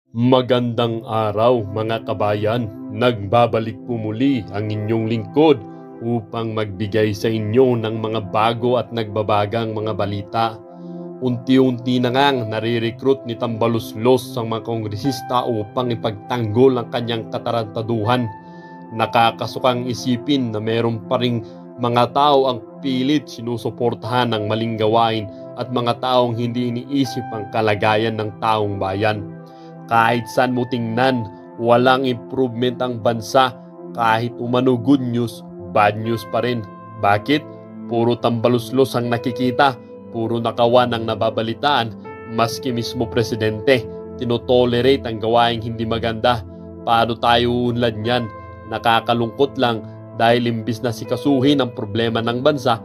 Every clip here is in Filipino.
Magandang araw mga kabayan, nagbabalik po muli ang inyong lingkod upang magbigay sa inyo ng mga bago at nagbabagang mga balita. Unti-unti na ngang nare-recruit ni Tambaluslos ang mga kongresista upang ipagtanggol ang kanyang katarantaduhan. Nakakasukang isipin na meron pa ring mga tao ang pilit sinusuportahan ng maling gawain at mga taong hindi iniisip ang kalagayan ng taong bayan. Kahit saan mo tingnan, walang improvement ang bansa. Kahit umano good news, bad news pa rin. Bakit? Puro tambaluslos ang nakikita, puro nakawan ang nababalitaan, maski mismo presidente tinotolerate ang gawaing hindi maganda. Paano tayo uunlad niyan? Nakakalungkot lang dahil imbis na sikasuhin ang problema ng bansa,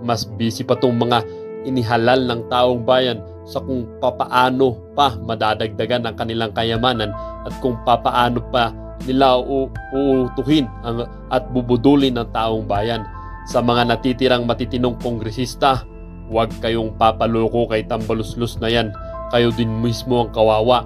mas busy pa tong mga inihalal ng taong bayan sa kung papaano pa madadagdagan ang kanilang kayamanan at kung papaano pa nila uutuhin at bubudulin ng taong bayan. Sa mga natitirang matitinong kongresista, huwag kayong papaloko kay Tambaluslos na yan. Kayo din mismo ang kawawa.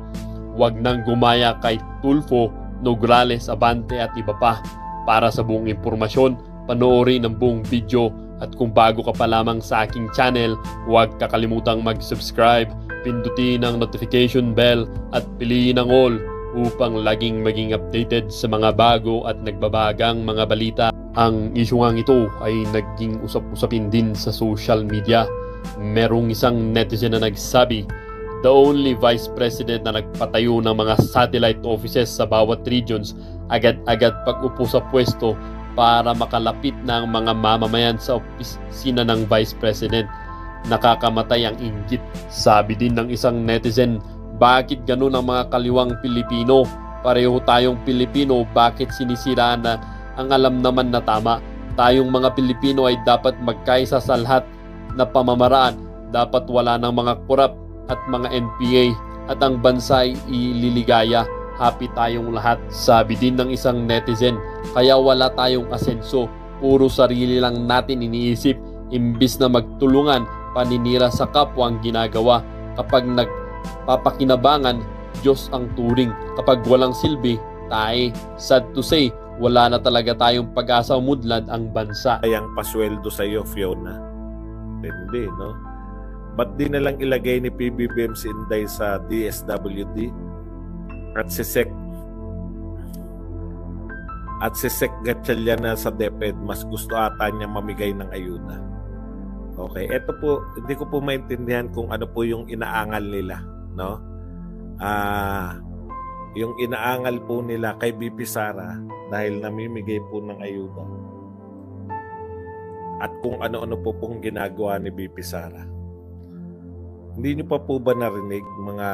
Huwag nang gumaya kay Tulfo, Nograles, Abante at iba pa. Para sa buong impormasyon, panoorin ang buong video. At kung bago ka pa lamang sa aking channel, huwag kakalimutang mag-subscribe, pindutin ang notification bell at piliin ang all upang laging maging updated sa mga bago at nagbabagang mga balita. Ang isyungang ito ay naging usap-usapin din sa social media. Merong isang netizen na nagsabi, the only vice president na nagpatayo ng mga satellite offices sa bawat regions agad-agad pag-upo sa pwesto para makalapit ng mga mamamayan sa opisina ng Vice President. Nakakamatay ang inggit. Sabi din ng isang netizen, bakit ganun ang mga kaliwang Pilipino? Pareho tayong Pilipino, bakit sinisiraan na ang alam naman na tama? Tayong mga Pilipino ay dapat magkaisa sa lahat na pamamaraan. Dapat wala ng mga korap at mga NPA at ang bansa ay ililigaya. Happy tayong lahat. Sabi din ng isang netizen, kaya wala tayong asenso, puro sarili lang natin iniisip, imbis na magtulungan, paninira sa kapwa ang ginagawa. Kapag nagpapakinabangan, Diyos ang turing. Kapag walang silbi, tae. Sad to say, wala na talaga tayong pag-asa umudlad ang bansa. Ayang pasweldo sa iyo, Fiona. Hindi, no? Ba't di na lang ilagay ni PBBM si Inday sa DSWD? At si Sec Gatchalian sa DepEd, mas gusto ata niya mamigay ng ayuda. Okay, eto po, hindi ko po maintindihan kung ano po yung inaangal nila, no? Yung inaangal po nila kay BP Sara dahil namimigay po ng ayuda. At kung ano-ano po pong ginagawa ni BP Sara. Hindi niyo pa po ba narinig mga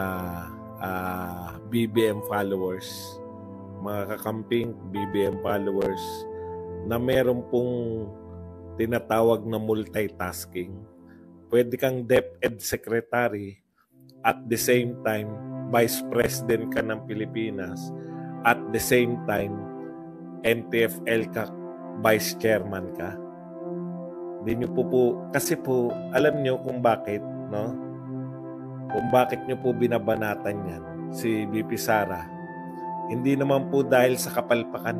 BBM followers, mga kakamping BBM followers, na meron pong tinatawag na multitasking? Pwede kang DepEd Secretary at the same time Vice President ka ng Pilipinas, at the same time NTFL ka, Vice Chairman ka. Hindi nyo po, kasi po alam nyo kung bakit, no? Kung bakit nyo po binabanatan yan si BP Sara. Hindi naman po dahil sa kapalpakan.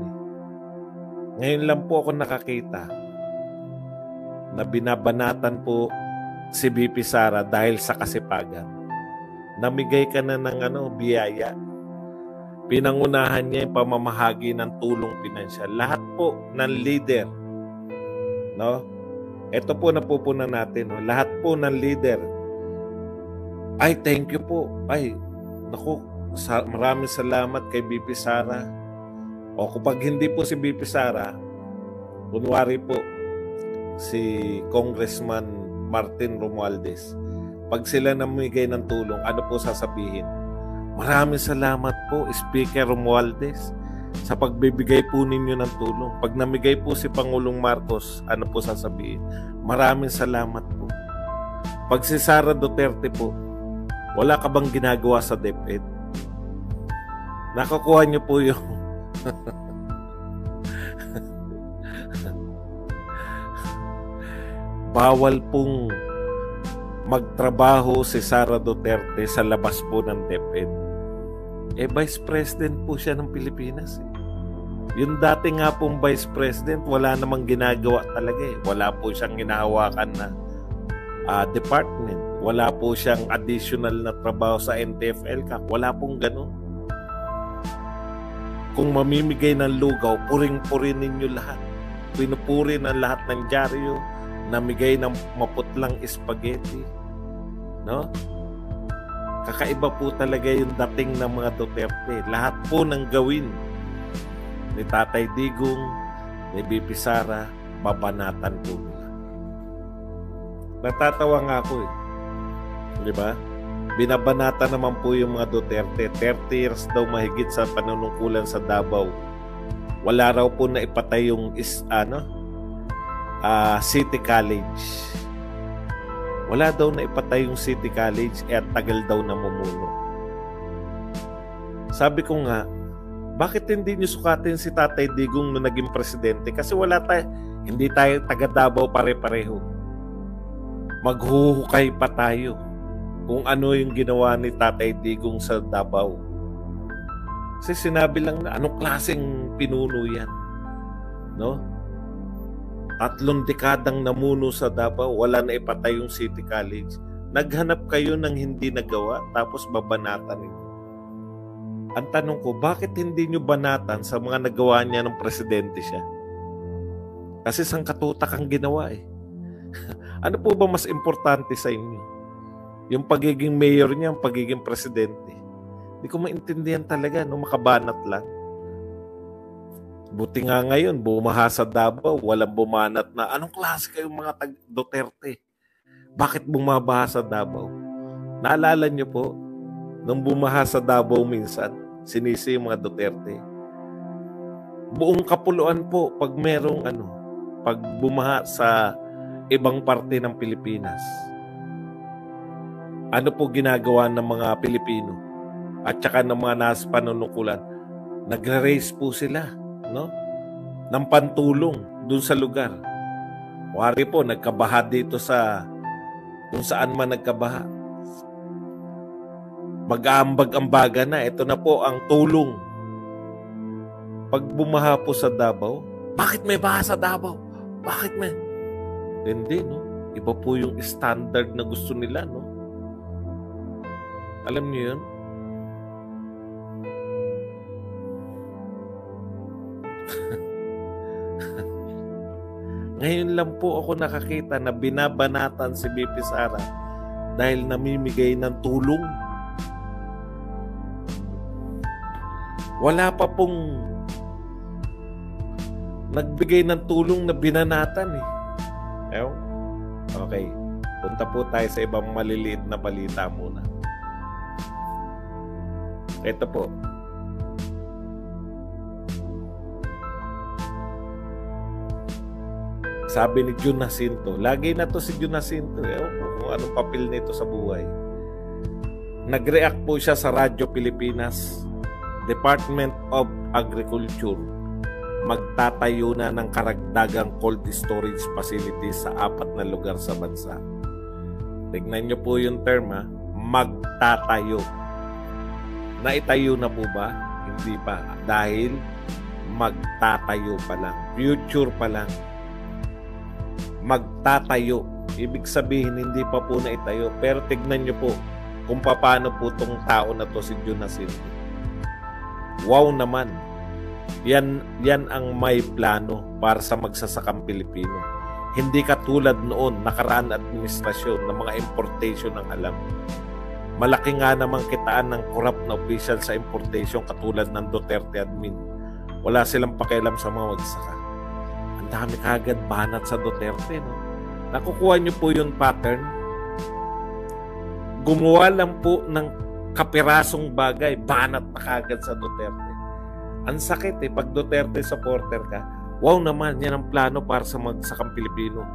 Ngayon lang po ako nakakita na binabanatan po si BP Sara dahil sa kasipagan. Namigay ka na ng biyaya. Pinangunahan niya yung pamamahagi ng tulong pinansyal. Lahat po ng leader, no? Ito po napupunan natin, no? Lahat po ng leader, ay, thank you po. Ay, naku, maraming salamat kay BP Sara. O kapag hindi po si BP Sara, kunwari po, si Congressman Martin Romualdez, pag sila namigay ng tulong, ano po sasabihin? Maraming salamat po, Speaker Romualdez, sa pagbibigay po ninyo ng tulong. Pag namigay po si Pangulong Marcos, ano po sasabihin? Maraming salamat po. Pag si Sara Duterte po, wala ka bang ginagawa sa DepEd? Nakukuha niyo po yung bawal pong magtrabaho si Sara Duterte sa labas po ng DepEd. Vice President po siya ng Pilipinas. Yung dati nga pong Vice President, wala namang ginagawa talaga eh. Wala po siyang hinahawakan na department. Wala po siyang additional na trabaho sa NTF-ELCAC. Wala pong ganun. Kung mamimigay ng lugaw, puring-puri ninyo lahat. Pinupuri ng lahat ng dyaryo, namigay ng maputlang spaghetti. No? Kakaiba po talaga yung dating ng mga Duterte. Lahat po ng gawin ni Tatay Digong, ni BP Sara, babanatan po nila. Natatawa nga ako eh. Di ba? Binabanata naman po yung mga Duterte. 30 years daw mahigit sa panunungkulan sa Davao. Wala raw po na ipatay yung City College. Wala daw na ipatay yung City College at tagal daw namumuno. Sabi ko nga, bakit hindi nyo sukatin si Tatay Digong nung naging presidente? Kasi hindi tayo taga Davao pare-pareho. Maghuhukay pa tayo kung ano yung ginawa ni Tatay Digong sa Davao. Kasi sinabi lang na anong klaseng pinuno yan. No? 3 dekadang namuno sa Davao, wala na ipatay yung City College. Naghanap kayo ng hindi nagawa, tapos babanatan ninyo. Ang tanong ko, bakit hindi nyo banatan sa mga nagawa niya ng presidente siya? Kasi sangkatutak ang ginawa eh. Ano po ba mas importante sa inyo? Yung pagiging mayor niya, yung pagiging presidente. Hindi ko maintindihan talaga, no? Makabanat lang. Buti nga ngayon, bumaha sa Davao, walang bumanat na, anong klase kayong mga Duterte? Bakit bumabaha sa Davao? Naalala niyo po, nung bumaha sa Davao minsan, sinisi yung mga Duterte. Buong kapuluan po, pag merong pag bumaha sa ibang parte ng Pilipinas, ano po ginagawa ng mga Pilipino at saka ng mga nasa panunungkulan? Nagre-raise po sila, no? Ng pantulong dun sa lugar. Wari po, nagkabaha dito kung saan man nagkabaha. Mag-aambag-ambaga na, ito na po ang tulong. Pag bumaha po sa Davao, bakit may baha sa Davao? Bakit may? Hindi, no? Iba po yung standard na gusto nila, no? Alam niyo yun? Ngayon lang po ako nakakita na binabanatan si BP Sara dahil namimigay ng tulong. Wala pa pong nagbigay ng tulong na binanatan eh. Ewan? Okay. Punta po tayo sa ibang maliliit na balita muna. Ito po. Sabi ni Jun Jacinto, lagi na to si Jun Jacinto, kung anong papel nito sa buhay. Nag-react po siya sa Radyo Pilipinas, Department of Agriculture. Magtatayo na ng karagdagang cold storage facilities sa 4 na lugar sa bansa. Tignan niyo po yung term, magtatayo. Naitayo na po ba? Hindi pa. Dahil magtatayo pa lang. Future pa lang. Magtatayo. Ibig sabihin, hindi pa po naitayo. Pero tignan nyo po kung paano po itong tao na to si Jun Jacinto. Wow naman. Yan ang may plano para sa magsasakang Pilipino. Hindi katulad noon, nakaraan administrasyon ng mga importation ng alam. Malaki nga namang kitaan ng corrupt na official sa importation katulad ng Duterte admin. Wala silang pakialam sa mga magsasaka. Ang dami kagad banat sa Duterte, no? Nakukuha nyo po yung pattern. Gumawa lang po ng kapirasong bagay, banat na kagad sa Duterte. Ang sakit pag Duterte supporter ka, wow naman, yan ang plano para sa magsakang Pilipino.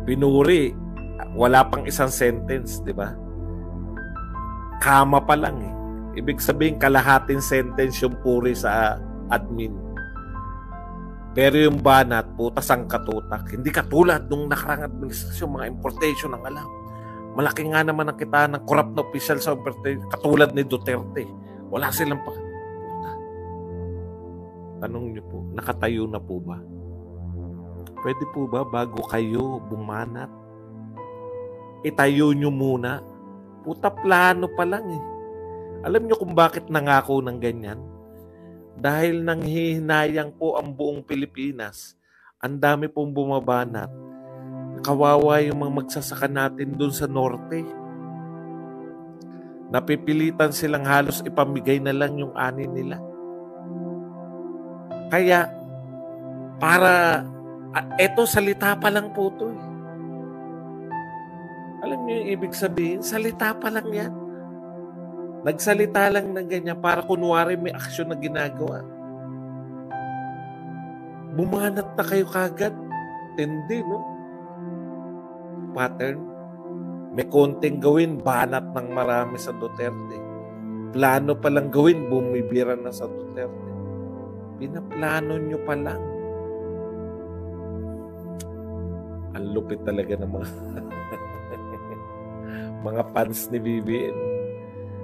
Pinuri, wala pang isang sentence, di ba? Kama pa lang Ibig sabihin, kalahating sentence yung puri sa admin. Pero yung banat, putas ang katutak. Hindi katulad nung nakarang administrasyon, mga importation ng alam. Malaki nga naman ang kitaan ng corrupt na official sa importation, katulad ni Duterte. Wala silang Tanong niyo po, nakatayo na po ba? Pwede po ba bago kayo bumanat, itayo niyo muna? Puta, plano pa lang eh. Alam niyo kung bakit nangako ng ganyan? Dahil nanghihinayang po ang buong Pilipinas. Ang dami pong bumabanat. Kawawa yung mga magsasaka natin doon sa norte. Napipilitan silang halos ipamigay na lang yung ani nila. Kaya, eto salita pa lang po to eh. Alam niyo yung ibig sabihin? Salita pa lang yan. Nagsalita lang ng ganyan para kunwari may aksyon na ginagawa. Bumanat na kayo kagad. Tindi, no? Pattern. May konting gawin, banat ng marami sa Duterte. Plano pa lang gawin, bumibira na sa Duterte. Pinaplano nyo pa lang. Ang lupit talaga ng mga mga fans ni BBM.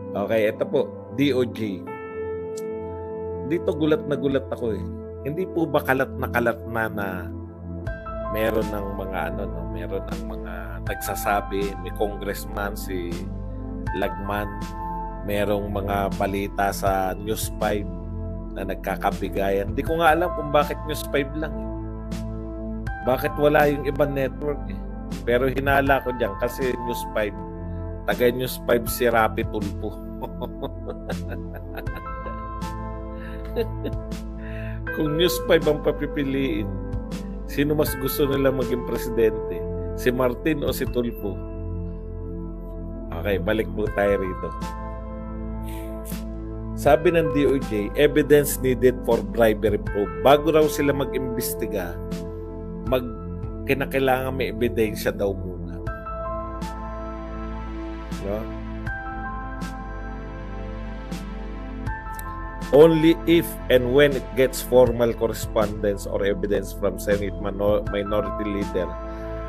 Okay, ito po, DOJ. Dito gulat na gulat ako eh. Hindi po ba kalat na meron ng mga meron ng mga nagsasabi, may congressman si Lagman, merong mga balita sa News 5 na nagkakabigayan. Hindi ko nga alam kung bakit News 5 lang eh. Bakit wala yung ibang network eh. Pero hinala ko diyan kasi News 5, taga News 5 si Rapi Tulfo. Kung News 5 ang papipiliin, sino mas gusto nila maging presidente? Si Martin o si Tulfo? Okay, balik po tayo rito. Sabi ng DOJ, evidence needed for bribery probe. Bago raw sila mag-imbestiga, kinakailangan may ebidensya daw muna. No? Only if and when it gets formal correspondence or evidence from Senate Minority Leader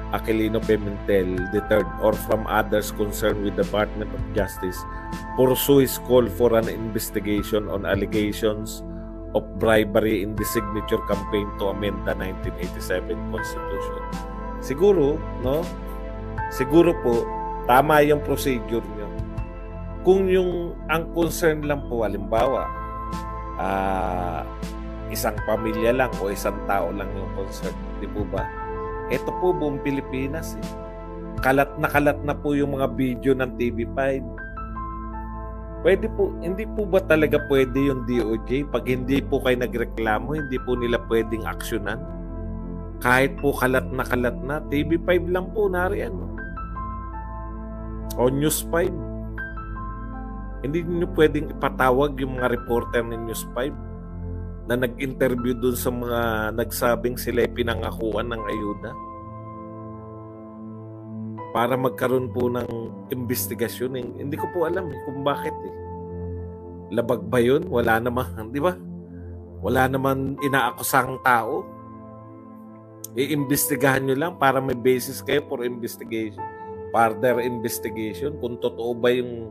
Aquilino Pimentel III or from others concerned with the Department of Justice pursue his call for an investigation on allegations of bribery in the signature campaign to amend the 1987 Constitution. Siguro, no? Siguro po, tama yung procedure nyo. Kung ang concern lang po, halimbawa, isang pamilya lang o isang tao lang yung concern, di po ba? Ito po buong Pilipinas eh. Kalat na po yung mga video ng TV5. Pwede po, hindi po ba talaga pwede yung DOJ? Pag hindi po kayo nagreklamo, hindi po nila pwedeng aksyonan? Kahit po kalat na, TV5 lang po nariyan. O News 5. Hindi nyo pwedeng ipatawag yung mga reporter ng News 5 na nag-interview dun sa mga nagsabing sila ay pinangakuan ng ayuda para magkaroon po ng investigasyon. Hindi ko po alam kung bakit eh. Labag ba yun? Wala naman, di ba? Wala naman inaakusang tao. Iimbestigahan nyo lang para may basis kayo for investigation. Further investigation. Kung totoo ba yung...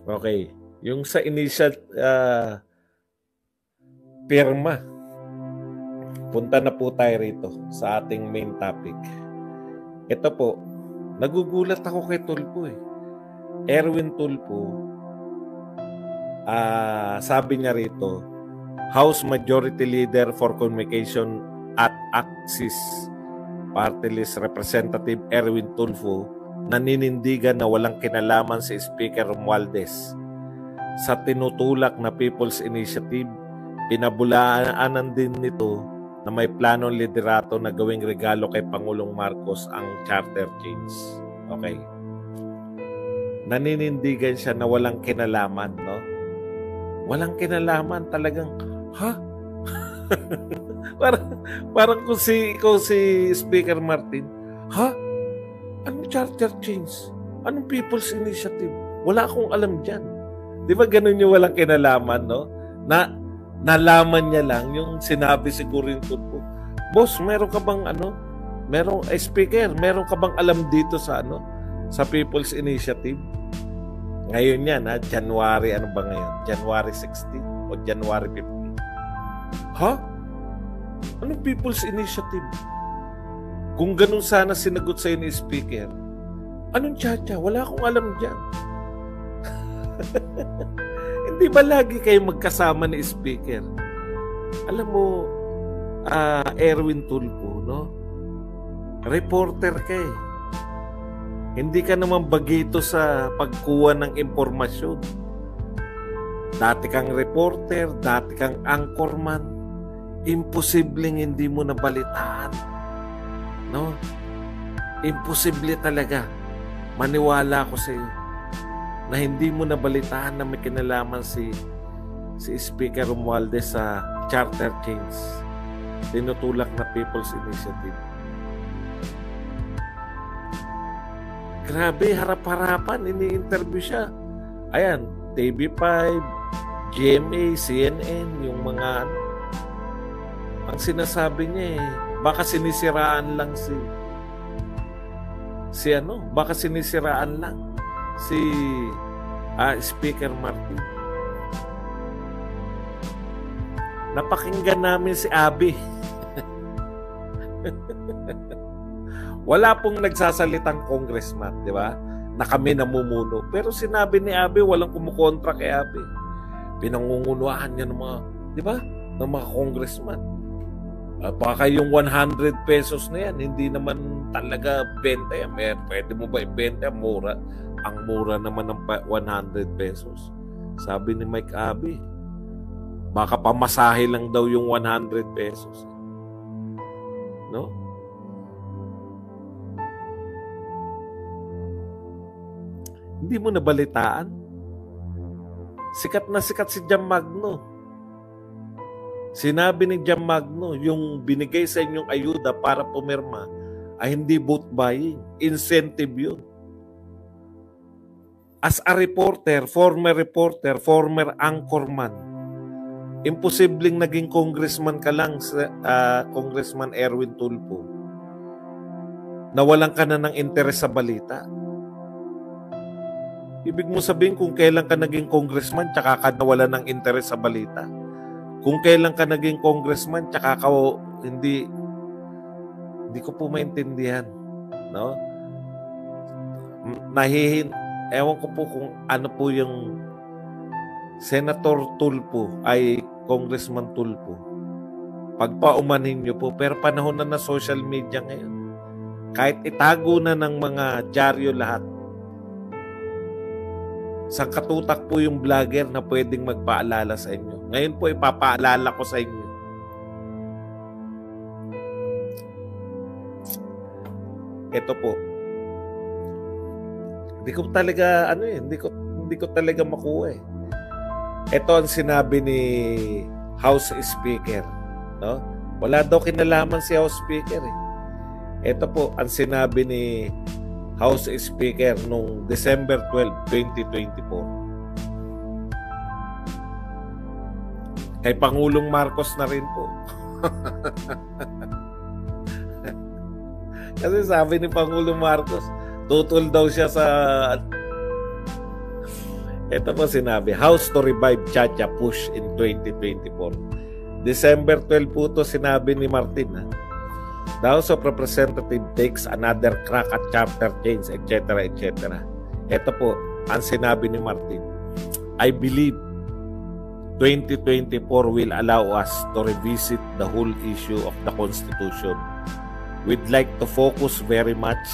Okay. Yung sa initial pirma. Punta na po tayo rito sa ating main topic. Ito po, nagugulat ako kay Tulfo eh. Erwin Tulfo, sabi niya rito, House Majority Leader for Communication at Axis Party List Representative Erwin Tulfo naninindigan na walang kinalaman si Speaker Romualdez sa tinutulak na People's Initiative. Pinabulaanan din nito na may planong liderato na gawing regalo kay Pangulong Marcos ang charter change. Okay. Naninindigan siya na walang kinalaman, no? Walang kinalaman talagang, ha? parang kung si Speaker Martin, ha? Anong charter change? Anong People's Initiative? Wala akong alam dyan. Di ba ganun yung walang kinalaman, no? Nalaman niya lang yung sinabi siguro yung Tulfo. Boss, meron ka bang speaker, meron ka bang alam dito sa sa People's Initiative? Ngayon yan, January, ano ba ngayon? January 16 o January 15? Ha? Anong People's Initiative? Kung ganun sana sinagot sa'yo ni Speaker, anong tsa-tsa? Wala akong alam dyan. Hindi ba lagi kayo magkasama ni Speaker? Alam mo, Erwin Tulfo, no? Reporter ka eh. Hindi ka naman bagito sa pagkuha ng impormasyon. Dati kang reporter, dati kang anchorman. Imposibleng hindi mo nabalitaan. No? Imposible talaga. Maniwala ako sa iyo na hindi mo nabalitaan na may kinalaman si Speaker Romualdez sa charter change. Tinutulak na People's Initiative. Grabe, harap-harapan, ini-interview siya. Ayan, TV5, GMA, CNN, yung mga ano. Ang sinasabi niya baka sinisiraan lang baka sinisiraan lang si Speaker Martin. Napakinggan namin si Abby. Wala pong nagsasalitang congressman, di ba? Na kami namumuno. Pero sinabi ni Abby, walang kumukontra kay Abby. Pinangungunuan niya ng mga, di ba? Ng mga congressman. Baka yung 100 pesos na yan, hindi naman talaga benta yan. Pwede mo ba ibenta? Mura. Ang mura naman ng 100 pesos. Sabi ni Mike Abby, baka pamasahe lang daw yung 100 pesos. No? Hindi mo nabalitaan? Sikat na sikat si Jam Magno. Sinabi ni Jam Magno, yung binigay sa inyong ayuda para pumirma ay hindi vote buying. Incentive yun. As a reporter, former anchorman, imposibleng naging congressman ka lang, Congressman Erwin Tulfo, nawalan ka na ng interes sa balita. Ibig mo sabihin kung kailan ka naging congressman, tsaka ka nawalan ng interes sa balita. Kung kailan ka naging congressman, tsaka ka hindi ko po maintindihan. No? Ewan ko po kung ano po yung Senator Tulfo ay Congressman Tulfo. Pagpaumanin nyo po, pero panahon na social media ngayon. Kahit itago na ng mga dyaryo lahat, sangkatutak po yung vlogger na pwedeng magpaalala sa inyo. Ngayon po ipapaalala ko sa inyo. Ito po. Hindi ko talaga hindi ko talaga makuha eh. Ito ang sinabi ni House Speaker, no? Wala daw kinalaman si House Speaker eh. Ito po ang sinabi ni House Speaker noong December 12, 2024. Kay Pangulong Marcos na rin po. Kasi sabi ni Pangulong Marcos, tutol daw siya sa... Ito po sinabi, House to revive Chacha push in 2024. December 12 po ito sinabi ni Martin. The House of Representatives takes another crack at chapter change, etc. etc. Ito po ang sinabi ni Martin. I believe 2024 will allow us to revisit the whole issue of the Constitution. We'd like to focus very much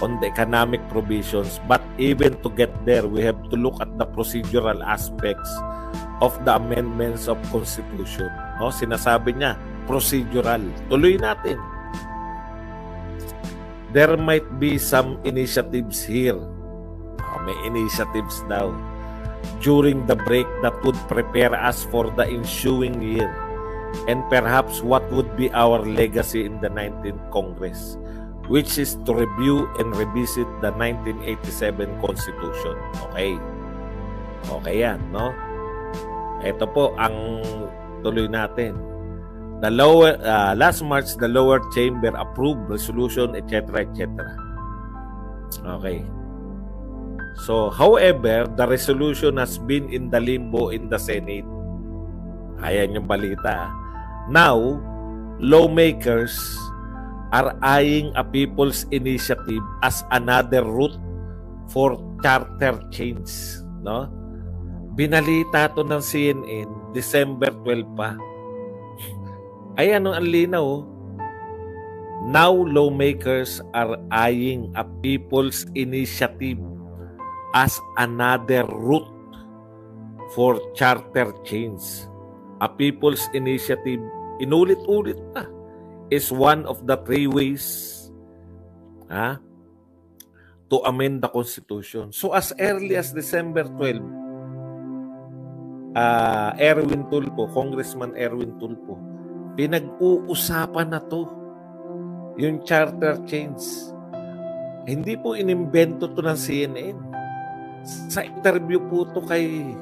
on the economic provisions, but even to get there, we have to look at the procedural aspects of the amendments of Constitution. No, sinasabi niya, procedural. Tuloy natin. There might be some initiatives here. May initiatives daw during the break that would prepare us for the ensuing year and perhaps what would be our legacy in the 19th Congress, which is to review and revisit the 1987 Constitution. Okay. Okay yan, no? Ito po ang tuloy natin. The last March, the lower chamber approved resolution, etc., etc. Okay. So, however, the resolution has been in the limbo in the Senate. Ayan yung balita. Now, lawmakers are eyeing a people's initiative as another route for charter change. No? Binalita to ng CNN, December 12 pa. Ayan, ang linaw. Now, lawmakers are eyeing a people's initiative as another route for charter change. A people's initiative, inulit-ulit na, is one of the three ways to amend the Constitution. So as early as December 12, Erwin Tulfo, Congressman Erwin Tulfo, pinag-uusapan na to, yung charter change. Hindi po inimbento to ng CNN. Sa interview po to kay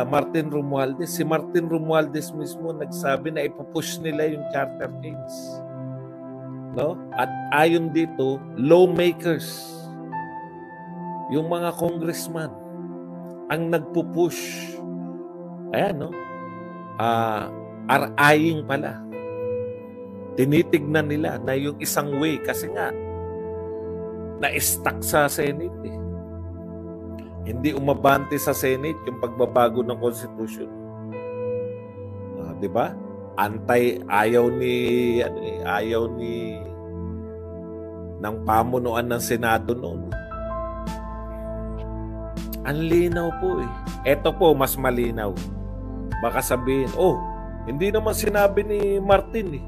Martin Romualdez. Si Martin Romualdez mismo nagsabi na ipupush nila yung charter change. No? At ayon dito, lawmakers, yung mga congressman, ang nagpupush. Ayan, no? Are eyeing pala. Tinitignan nila na yung isang way kasi nga na-stuck sa Senate eh. Hindi umabante sa Senate yung pagbabago ng Constitution. 'Di ba? Ayaw ni ng pamunuan ng Senado noon. Ang linaw po eh. Ito po mas malinaw. Baka sabihin, hindi naman sinabi ni Martin eh.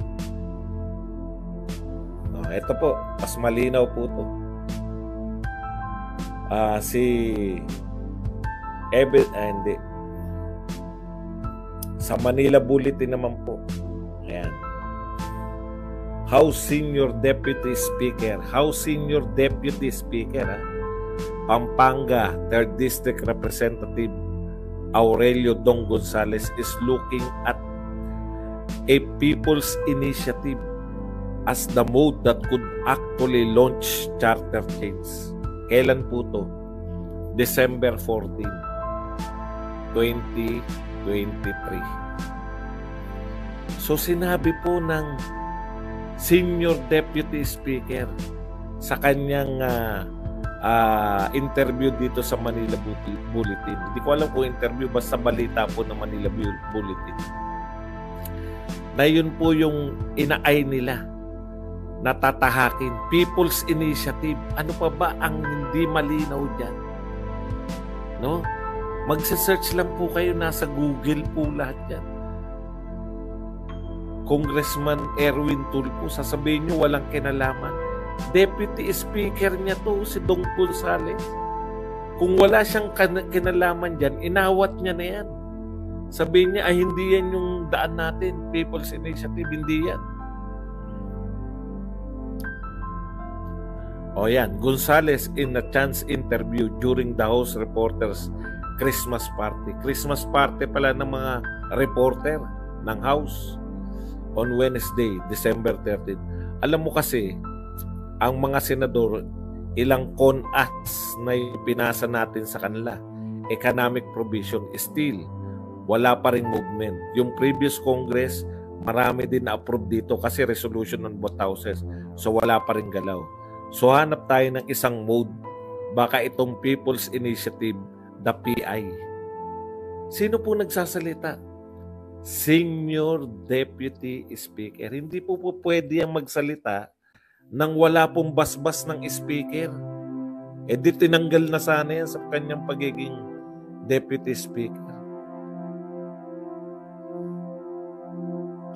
Ito po, mas malinaw po to. Hindi. Sa Manila Bulletin naman po. Ayan. House Senior Deputy Speaker, Pampanga 3rd District Representative Aurelio Dong Gonzales is looking at a people's initiative as the mode that could actually launch charter change. Kailan po to? December 14, 2023. So sinabi po ng Senior Deputy Speaker sa kanyang interview dito sa Manila Bulletin. Hindi ko alam kung interview, basta balita po ng Manila Bulletin. Na yun po yung inaay nila, natatahakin. People's Initiative. Ano pa ba ang hindi malinaw dyan? No? Magsa-search lang po kayo. Nasa Google po lahat yan. Congressman Erwin Tulfo, sasabihin nyo walang kinalaman. Deputy Speaker niya to, si Dong Gonzales. Kung wala siyang kinalaman dyan, inawat niya na yan. Sabihin niya, hindi yan yung daan natin. People's Initiative, hindi yan. Yan. Gonzales in a chance interview during the House Reporters Christmas Party. Christmas party pala ng mga reporter ng House on Wednesday, December 13. Alam mo kasi, ang mga senador, ilang con-acts na pinasa natin sa kanila. Economic provision, still, wala pa ring movement. Yung previous Congress, marami din na-approve dito kasi resolution ng both houses. So wala pa ring galaw. So hanap tayo ng isang mode. Baka itong People's Initiative, the PI. Sino po nagsasalita? Senior Deputy Speaker. Hindi po pwede yung magsalita nang wala pong basbas ng speaker. Di tinanggal na sana yan sa kanyang pagiging Deputy Speaker.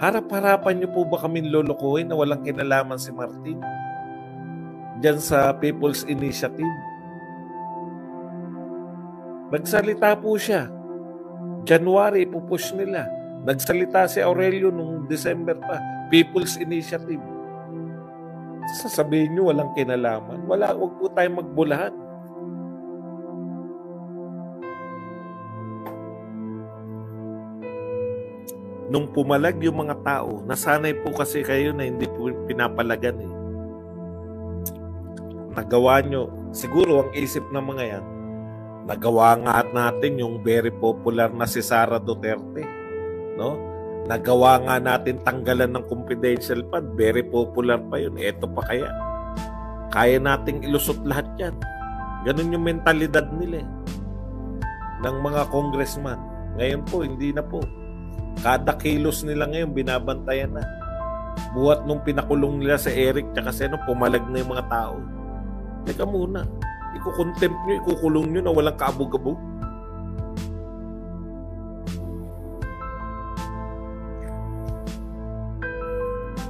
Harap-harapan niyo po ba kaming lolokohin na walang kinalaman si Martin diyan sa People's Initiative? Nagsalita po siya. January, ipupush nila. Nagsalita si Aurelio nung December pa. People's Initiative. Sasabihin nyo walang kinalaman. Wag po tayong magbulahan. Nung pumalag yung mga tao, nasanay po kasi kayo na hindi po pinapalagan eh. Nagawa nyo, Siguro ang isip ng mga yan, nagawa nga natin yung very popular na si Sara Duterte, no? Nagawa nga natin tanggalan ng confidential fund, very popular pa yun. Eto pa kaya. Kaya nating ilusot lahat yan. Ganun yung mentalidad nila ng mga congressman. Ngayon po, hindi na po. Kada kilos nila ngayon, binabantayan na. Buhat nung pinakulong nila sa Eric tsaka Seno, pumalag na yung mga tao. Teka muna, ikukontempt nyo, ikukulong nyo na walang kaabog-abog.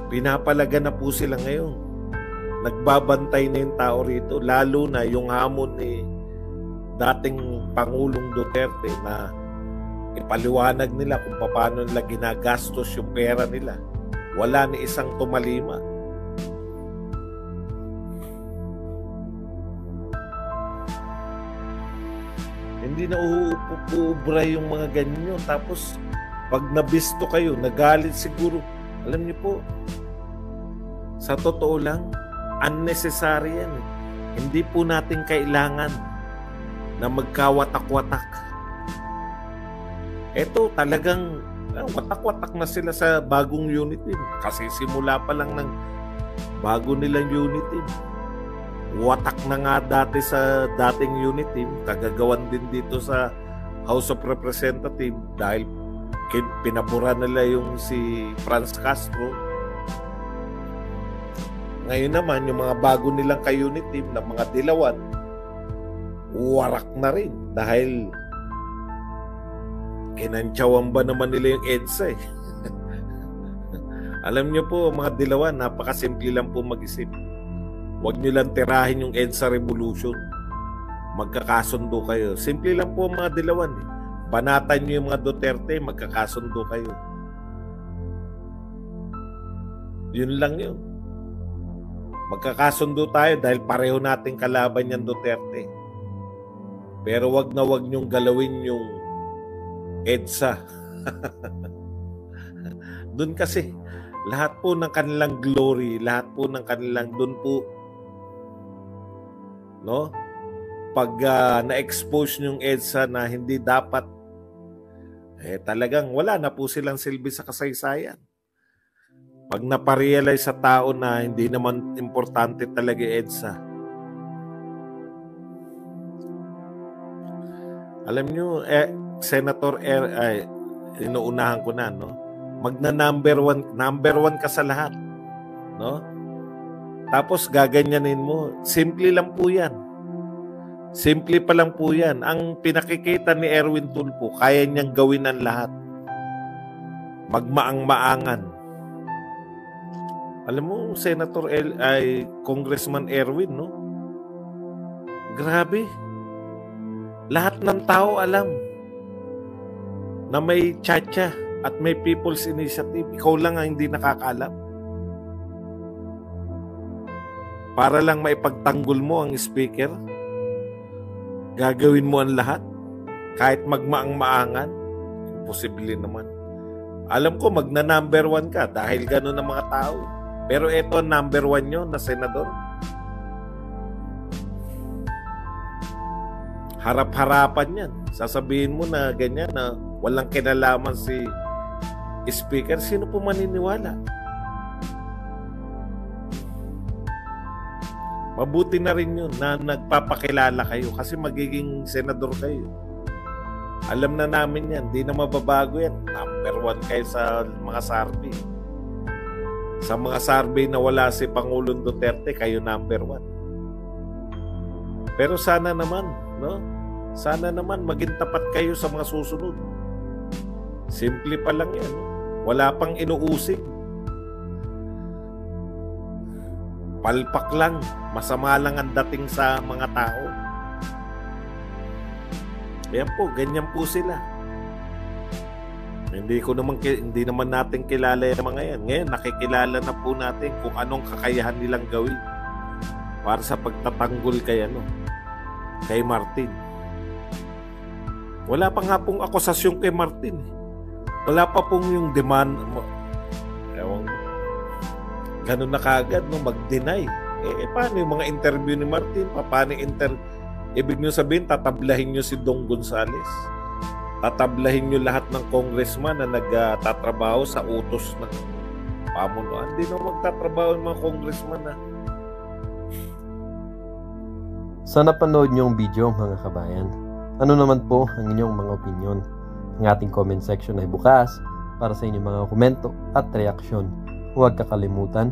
Pinapalaga na po sila ngayon. Nagbabantay na yung tao rito, lalo na yung hamon ni dating Pangulong Duterte na ipaliwanag nila kung paano nila ginagastos yung pera nila. Wala ni isang tumalima. Hindi na uubra yung mga ganyan. Tapos, pag nabisto kayo, nagalit siguro. Alam niyo po, sa totoo lang, unnecessary yan. Hindi po natin kailangan na magkawatak-watak. Eto, talagang watak-watak na sila sa bagong unit team. Kasi simula pa lang ng bago nilang unit team. Watak na nga dati sa dating unit team. Kagagawan din dito sa House of Representatives dahil pinabura nila yung si Franz Castro. Ngayon naman, yung mga bago nilang ka-unit team na mga dilawan, warak na rin dahil kinantsawan ba naman nila yung EDSA eh. Alam nyo po, mga dilawan, napakasimple lang po mag-isip. Huwag nyo lang tirahin yung EDSA Revolution. Magkakasundo kayo. Simple lang po mga dilawan eh. Banatan nyo yung mga Duterte, magkakasundo kayo. Yun lang yun. Magkakasundo tayo dahil pareho nating kalaban yung Duterte. Pero wag na wag nyong galawin yung EDSA. Doon kasi, lahat po ng kanilang glory, lahat po ng kanilang doon po, no? Pag na-expose yung EDSA na hindi dapat, talagang wala na po silang silbi sa kasaysayan. Pag naparealize sa tao na hindi naman importante talaga EDSA. Alam nyo, Senator inuunahan ko na, no? Magna number one ka sa lahat, no? Tapos gaganyanin mo. Simple lang po yan. Simple pa lang po yan. Ang pinakikita ni Erwin Tulfo, kaya niyang gawin ang lahat. Magmaang-maangan. Alam mo, Congressman Erwin, no? Grabe. Lahat ng tao alam na may tsa-tsa at may People's Initiative. Ikaw lang ang hindi nakakaalam. Para lang maipagtanggol mo ang speaker, gagawin mo ang lahat, kahit magmaang-maangan, imposible naman. Alam ko, magna-number one ka dahil gano'n ang mga tao. Pero eto, number one nyo na senador. Harap-harapan yan. Sasabihin mo na ganyan na walang kinalaman si speaker. Sino po maniniwala? Mabuti na rin yun na nagpapakilala kayo kasi magiging senador kayo. Alam na namin yan. Di na mababago yan. Number one kayo sa mga survey. Sa mga survey na wala si Pangulong Duterte, kayo number one. Pero sana naman, no? Sana naman maging tapat kayo sa mga susunod. Simple pa lang yan. No? Wala pang inuusig. Palpak lang. Masama lang ang dating sa mga tao. Ayan po, ganyan po sila. Hindi naman natin kilala yung mga yan. Ngayon, nakikilala na po natin kung anong kakayahan nilang gawin para sa pagtatanggol kay Martin. Wala pa nga pong akusasyon kay Martin. Wala pa pong yung demand. Ewan, ganun na kaagad, no? Mag-deny. Paano yung mga interview ni Martin? Paano ibig nyo sabihin, tatablahin nyo si Dong Gonzales? Tatablahin nyo lahat ng congressman na nagtatrabaho sa utos ng pamunuan? Hindi na magtatrabaho yung mga congressman na. Sa napanood nyo ang video, mga kabayan, ano naman po ang inyong mga opinion? Ang ating comment section ay bukas para sa inyong mga komento at reaksyon. Huwag kakalimutan,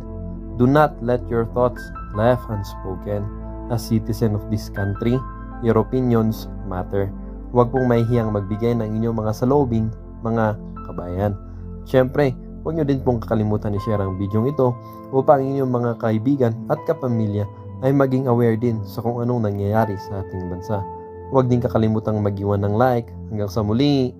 do not let your thoughts left unspoken. As citizen of this country, your opinions matter. Huwag pong mahihiyang magbigay ng inyong mga saloobin, mga kabayan. Siyempre, huwag nyo din pong kakalimutan i-share ang video ito upang inyong mga kaibigan at kapamilya ay maging aware din sa kung anong nangyayari sa ating bansa. Huwag din kakalimutang mag-iwan ng like. Hanggang sa muli!